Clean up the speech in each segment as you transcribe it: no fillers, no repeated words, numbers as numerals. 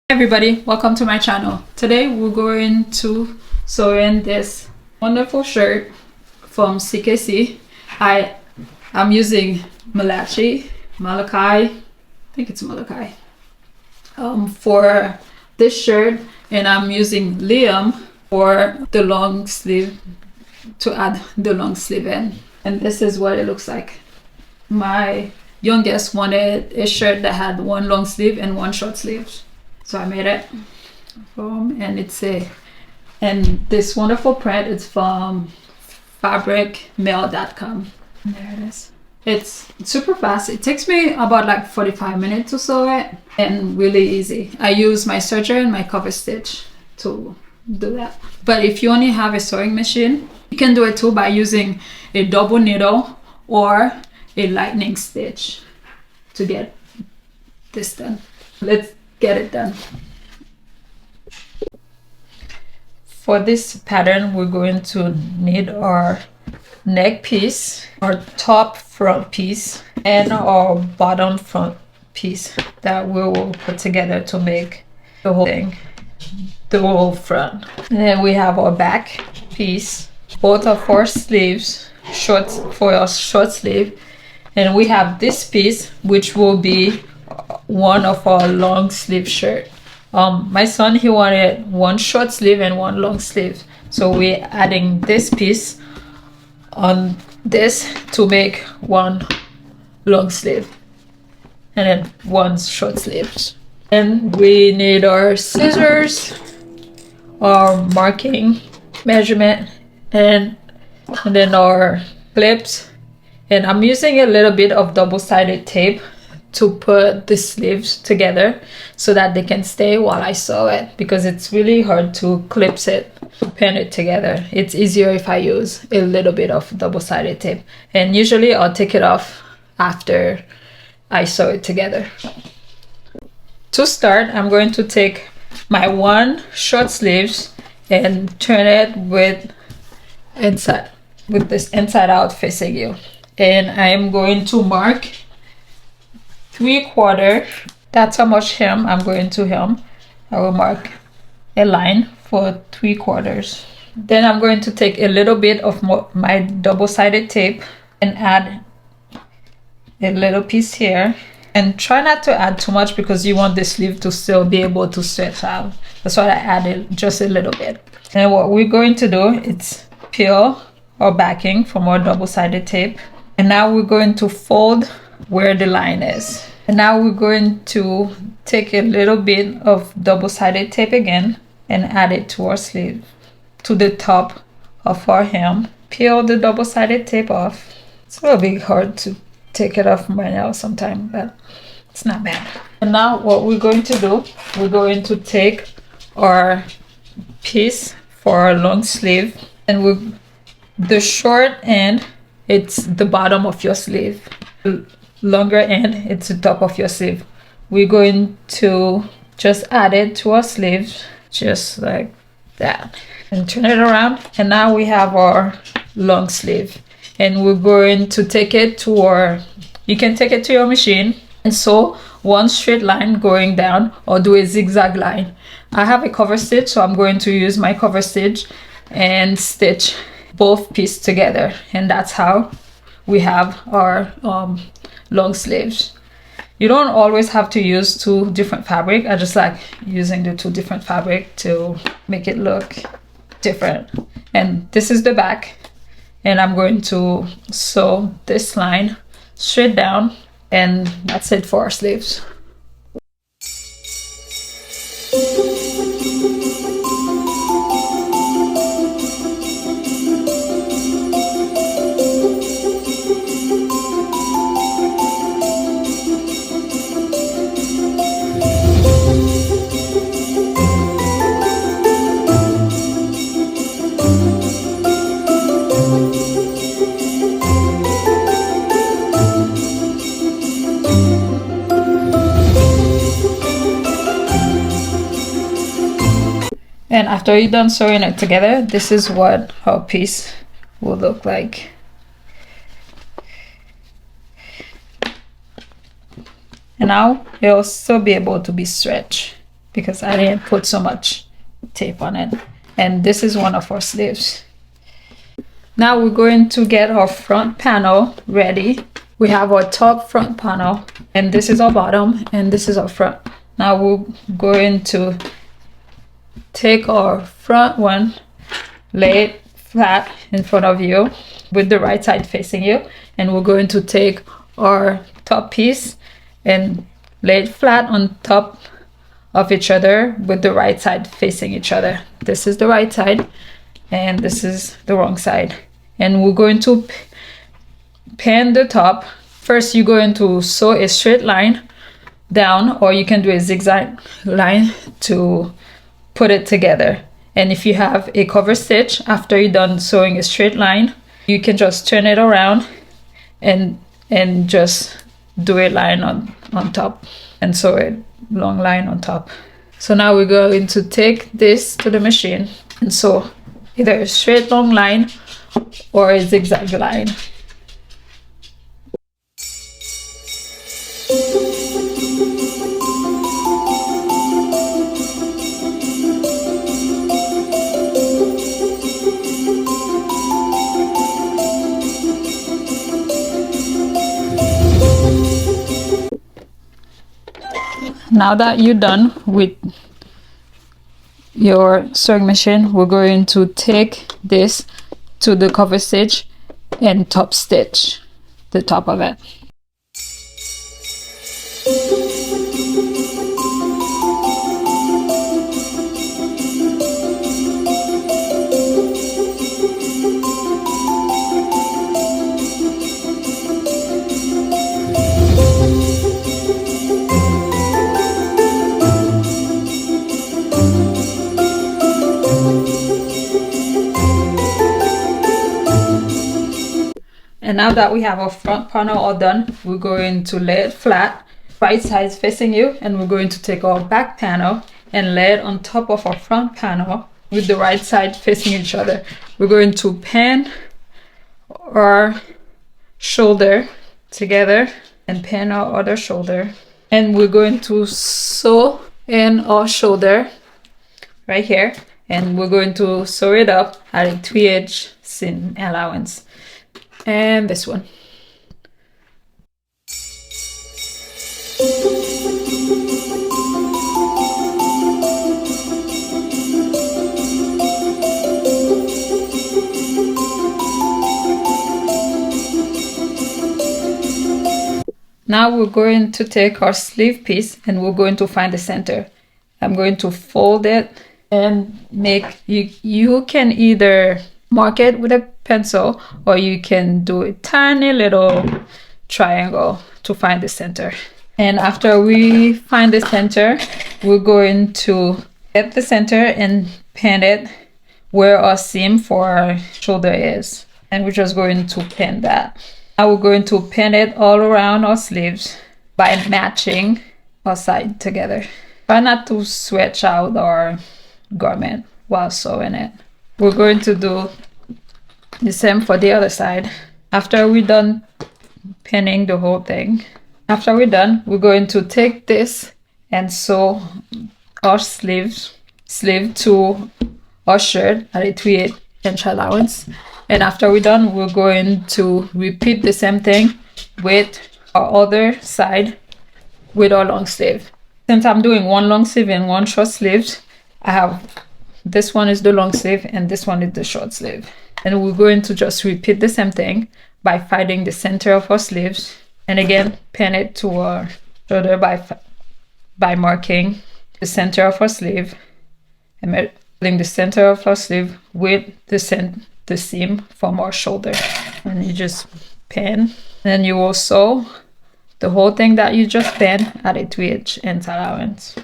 Everybody, welcome to my channel. Today we're going to sew in this wonderful shirt from CKC. I'm using Malachi, I think it's Malachi, for this shirt, and I'm using Liam for the long sleeve, to add the long sleeve in. And this is what it looks like. My youngest wanted a shirt that had one long sleeve and one short sleeve, so I made it. And this wonderful print is from fabricmail.com. There it is. It's super fast. It takes me about like 45 minutes to sew it, and really easy. I use my Serger and my Coverstitch to do that. But if you only have a sewing machine, you can do it too by using a double needle or a lightning stitch to get this done. Let's get it done. For this pattern, we're going to need our neck piece, our top front piece, and our bottom front piece that we will put together to make the whole thing, the whole front. And then we have our back piece, both of our sleeves, short for our short sleeve, and we have this piece which will be one of our long sleeve shirt. My son, he wanted one short sleeve and one long sleeve, so we're adding this piece on this to make one long sleeve and then one short sleeve. And we need our scissors, our marking measurement, and then our clips. And I'm using a little bit of double-sided tape to put the sleeves together so that they can stay while I sew it, because it's really hard to clip it, pin it together. It's easier if I use a little bit of double-sided tape, and usually I'll take it off after I sew it together. To start, I'm going to take my one short sleeves and turn it with this inside out facing you, and I am going to mark 3/4. That's how much hem I'm going to hem. I will mark a line for 3/4. Then I'm going to take a little bit of my double-sided tape and add a little piece here, and try not to add too much because you want the sleeve to still be able to stretch out. That's why I added just a little bit. And what we're going to do is peel our backing from our double-sided tape, and now we're going to fold where the line is. And now we're going to take a little bit of double-sided tape again and add it to our sleeve, to the top of our hem. Peel the double-sided tape off. It's a little bit hard to take it off my nail sometimes, but it's not bad. And now what we're going to do, we're going to take our piece for our long sleeve, and the short end, it's the bottom of your sleeve. Longer end, it's the top of your sleeve. We're going to just add it to our sleeve, just like that, and turn it around. And now we have our long sleeve, and we're going to take it to you can take it to your machine and sew one straight line going down, or do a zigzag line. I have a cover stitch, so I'm going to use my cover stitch and stitch both pieces together, and that's how we have our long sleeves. You don't always have to use two different fabric. I just like using the two different fabric to make it look different. And this is the back, and I'm going to sew this line straight down, and that's it for our sleeves. And after you're done sewing it together, this is what our piece will look like. And now it'll still be able to be stretched because I didn't put so much tape on it. And this is one of our sleeves. Now we're going to get our front panel ready. We have our top front panel, and this is our bottom, and this is our front. Now we're going to take our front one, lay it flat in front of you with the right side facing you, and we're going to take our top piece and lay it flat on top of each other with the right side facing each other. This is the right side and this is the wrong side, and we're going to pan the top. First you're going to sew a straight line down, or you can do a zigzag line to put it together. And if you have a cover stitch, after you're done sewing a straight line, you can just turn it around and just do a line on top and sew a long line on top. So now we're going to take this to the machine and sew either a straight long line or a zigzag line. Now that you're done with your sewing machine, we're going to take this to the cover stitch and top stitch the top of it. And now that we have our front panel all done, we're going to lay it flat, right sides facing you, and we're going to take our back panel and lay it on top of our front panel with the right side facing each other. We're going to pan our shoulder together and pan our other shoulder. And we're going to sew in our shoulder right here, and we're going to sew it up at a 3/8 seam allowance. And this one. Now we're going to take our sleeve piece and we're going to find the center. I'm going to fold it and you can either mark it with a pencil, or you can do a tiny little triangle to find the center. And after we find the center, we're going to get the center and pan it where our seam for our shoulder is, and we're just going to pin that. Now we're going to pin it all around our sleeves by matching our side together. Try not to stretch out our garment while sewing it. We're going to do the same for the other side. After we're done pinning the whole thing, after we're done, we're going to take this and sew our sleeve to our shirt at a 3/8 inch allowance. And after we're done, we're going to repeat the same thing with our other side with our long sleeve. Since I'm doing one long sleeve and one short sleeve, I have this one is the long sleeve and this one is the short sleeve. And we're going to just repeat the same thing by finding the center of our sleeves, and again pin it to our shoulder by marking the center of our sleeve and putting the center of our sleeve with the seam from our shoulder. And you just pin, and then you will sew the whole thing that you just pinned at a 3/8 inch allowance.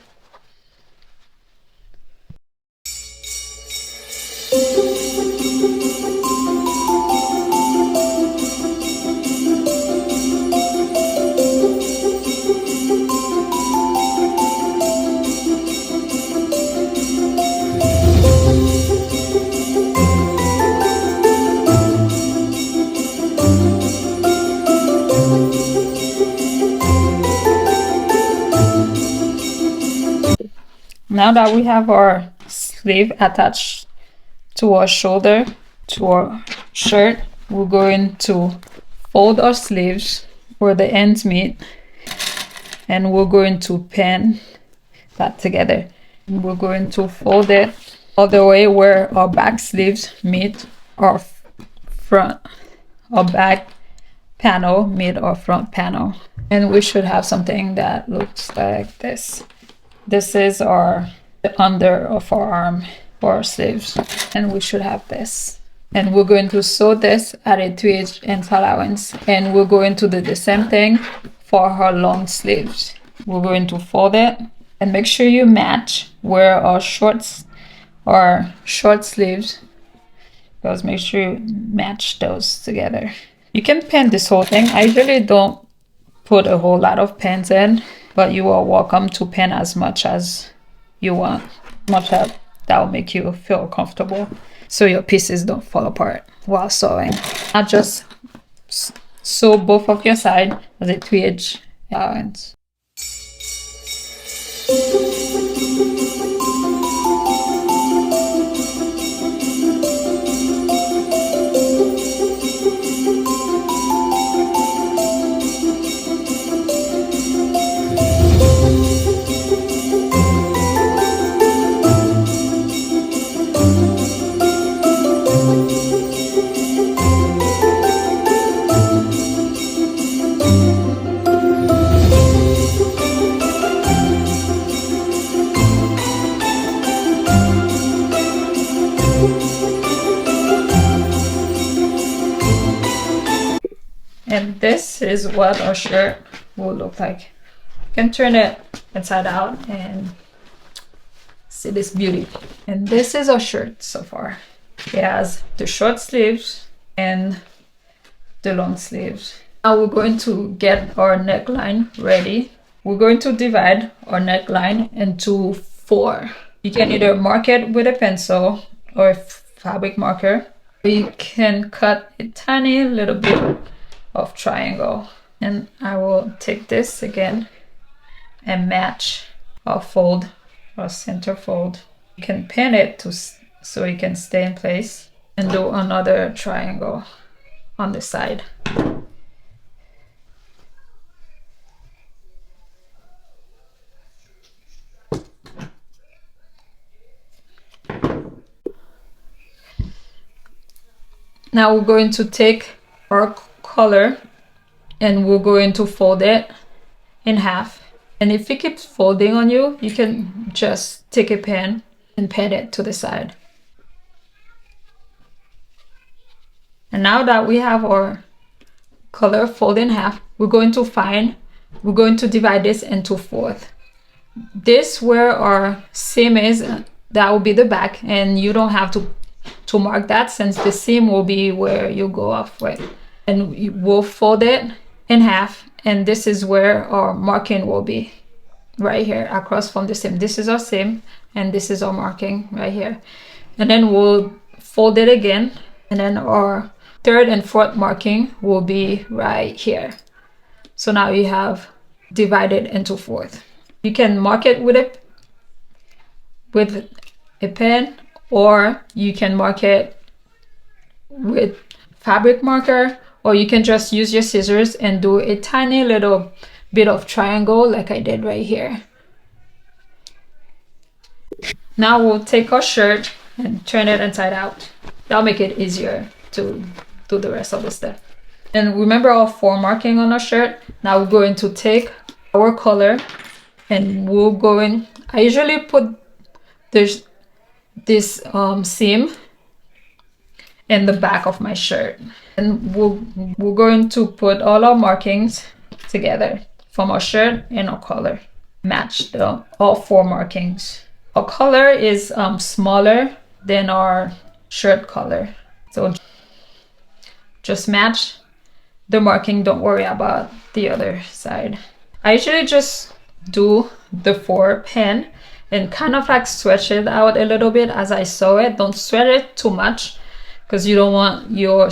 Now that we have our sleeve attached to our shoulder, to our shirt, we're going to fold our sleeves where the ends meet, and we're going to pin that together. We're going to fold it all the way where our back sleeves meet our front, our back panel meet our front panel, and we should have something that looks like this. This is the under of our arm for our sleeves, and we should have this. And we're going to sew this at a 3/8 allowance, and we're going to do the same thing for our long sleeves. We're going to fold it, and make sure you match where our short sleeves, because make sure you match those together. You can pin this whole thing. I usually don't put a whole lot of pins in, but you are welcome to pin as much as you want, much as that will make you feel comfortable, so your pieces don't fall apart while sewing. Now just sew both of your sides as a 3/8 allowance. And this is what our shirt will look like. You can turn it inside out and see this beauty. And this is our shirt so far. It has the short sleeves and the long sleeves. Now we're going to get our neckline ready. We're going to divide our neckline into 4. You can either mark it with a pencil or a fabric marker. You can cut a tiny little bit of triangle, and I will take this again and match our fold, our center fold. You can pin it so it can stay in place, and do another triangle on the side. Now we're going to take our collar and we're going to fold it in half. And if it keeps folding on you, you can just take a pin and pin it to the side. And now that we have our collar folded in half, we're going to divide this into 4. This where our seam is, that will be the back, and you don't have to mark that, since the seam will be where you go off with. And we'll fold it in half, and this is where our marking will be, right here across from the seam. This is our seam and this is our marking right here. And then we'll fold it again, and then our 3rd and 4th marking will be right here. So now you have divided into 4. You can mark it with a pen, or you can mark it with fabric marker, or you can just use your scissors and do a tiny little bit of triangle like I did right here. Now we'll take our shirt and turn it inside out. That'll make it easier to do the rest of the step. And remember our 4 marking on our shirt. Now we're going to take our collar and we're going, I usually put this seam in the back of my shirt, and we're going to put all our markings together from our shirt and our collar. Match all 4 markings. Our collar is smaller than our shirt collar, so just match the marking. Don't worry about the other side. I usually just do the 4 pin and kind of like stretch it out a little bit as I sew it. Don't stretch it too much, because you don't want your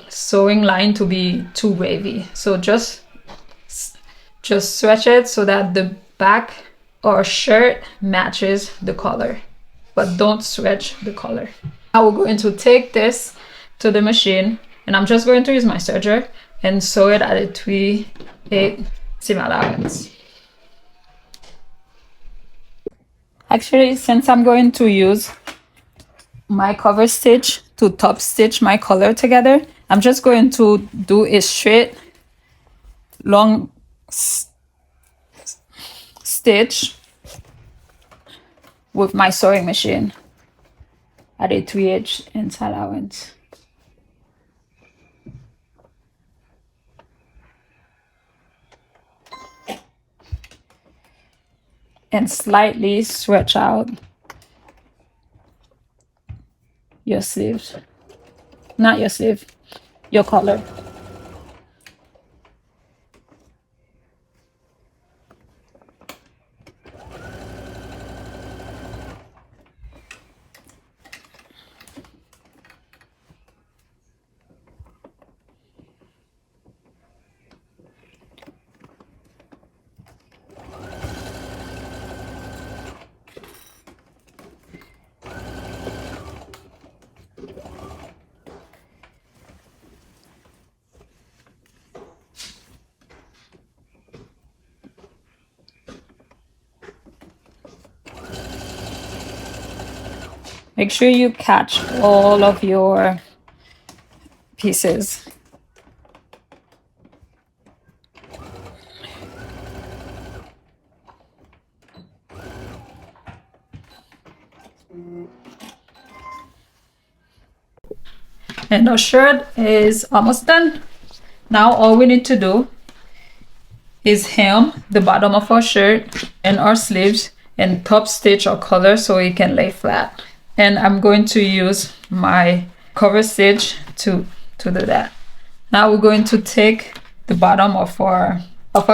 sewing line to be too wavy. So just stretch it so that the back our shirt matches the color, but don't stretch the color. Now we're going to take this to the machine, and I'm just going to use my serger and sew it at a 3/8 seam allowance. Actually, since I'm going to use my cover stitch to top stitch my color together, I'm just going to do a straight long stitch with my sewing machine at a 3/8 inch allowance. And slightly stretch out your sleeves, not your sleeve, your collar. Make sure you catch all of your pieces. And our shirt is almost done. Now all we need to do is hem the bottom of our shirt and our sleeves and top stitch our color so it can lay flat. And I'm going to use my cover stitch to do that. Now we're going to take the bottom of our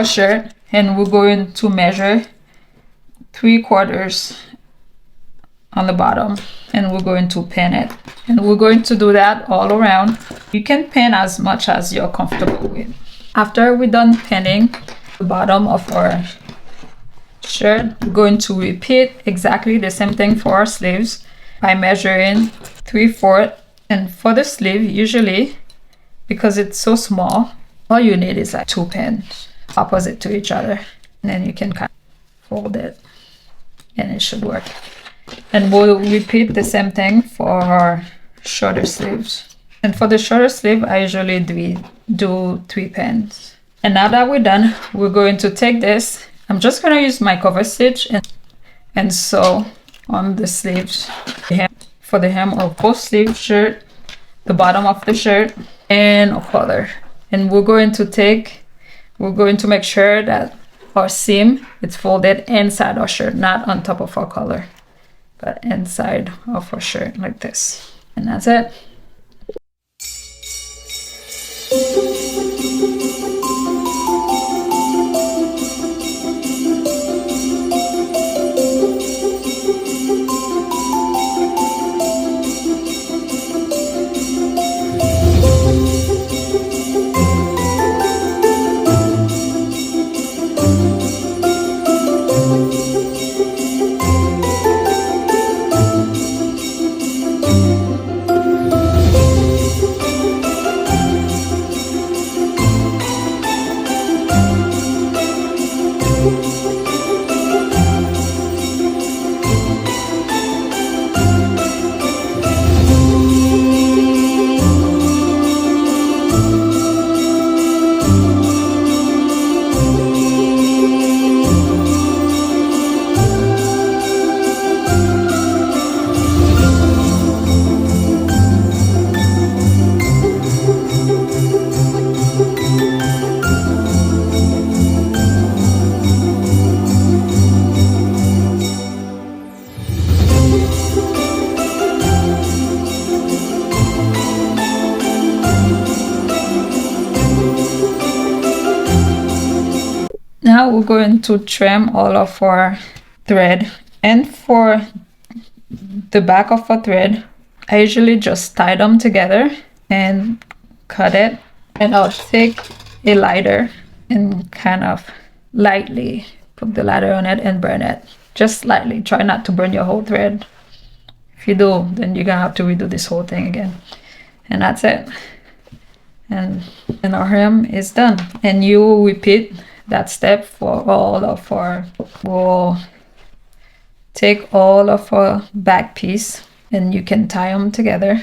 shirt and we're going to measure 3/4 on the bottom, and we're going to pin it, and we're going to do that all around. You can pin as much as you're comfortable with. After we're done pinning the bottom of our shirt, we're going to repeat exactly the same thing for our sleeves by measuring 3/4. And for the sleeve, usually because it's so small, all you need is like 2 pins opposite to each other, and then you can kind of fold it and it should work. And we'll repeat the same thing for our shorter sleeves. And for the shorter sleeve, I usually do 3 pins. And now that we're done, we're going to take this. I'm just going to use my cover stitch and sew on the sleeves for the hem of both sleeve shirt, the bottom of the shirt, and a collar. And we're going to make sure that our seam is folded inside our shirt, not on top of our collar, but inside of our shirt like this. And that's it. Now we're going to trim all of our thread, and for the back of a thread, I usually just tie them together and cut it, and I'll take a lighter and kind of lightly put the ladder on it and burn it. Just slightly. Try not to burn your whole thread. If you do, then you're gonna have to redo this whole thing again. And that's it. And our hem is done. And you will repeat that step for all of our, we'll take all of our back piece and you can tie them together.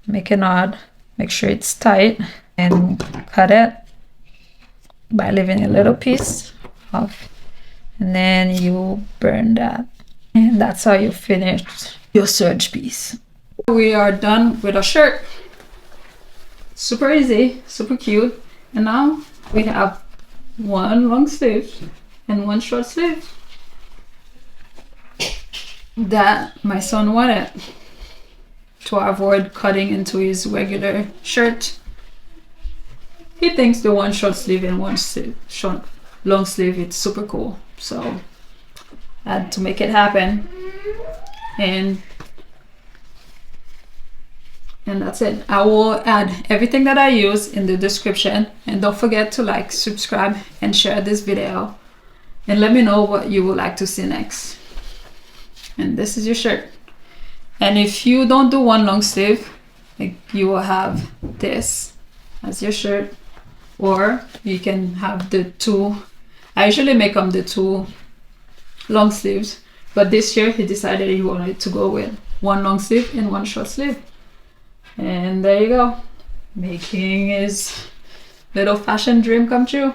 Make a knot, make sure it's tight, and cut it by leaving a little piece off. And then you burn that. And that's how you finish your serge piece. We are done with our shirt. Super easy, super cute. And now we have one long sleeve and one short sleeve that my son wanted to avoid cutting into his regular shirt. He thinks the one short sleeve and one short long sleeve, it's super cool. So I had to make it happen. And that's it. I will add everything that I use in the description, and don't forget to like, subscribe, and share this video, and let me know what you would like to see next. And this is your shirt. And if you don't do one long sleeve, like, you will have this as your shirt, or you can have the two. I usually make them the two long sleeves, but this year he decided he wanted to go with one long sleeve and one short sleeve. And there you go, making his little fashion dream come true.